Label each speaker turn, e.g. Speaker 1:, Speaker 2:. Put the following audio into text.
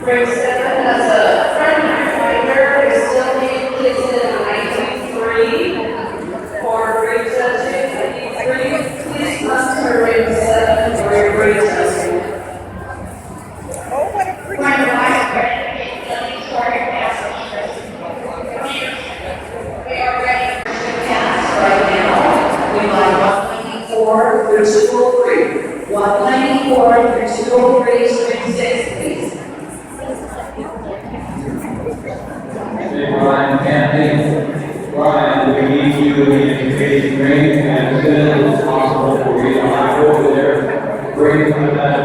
Speaker 1: Grade 7 has a friend reminder. We still need Kitten 93 for grade 2 Please come to grade 7 for your grade testing.
Speaker 2: Oh, what a pretty
Speaker 1: We are ready for the cast right now. We like 194 through 203. 194 through 203, string 6, please.
Speaker 3: Hey, Ryan Camping. Ryan, we need you in case rain and as soon as possible for you to hop over there, bring that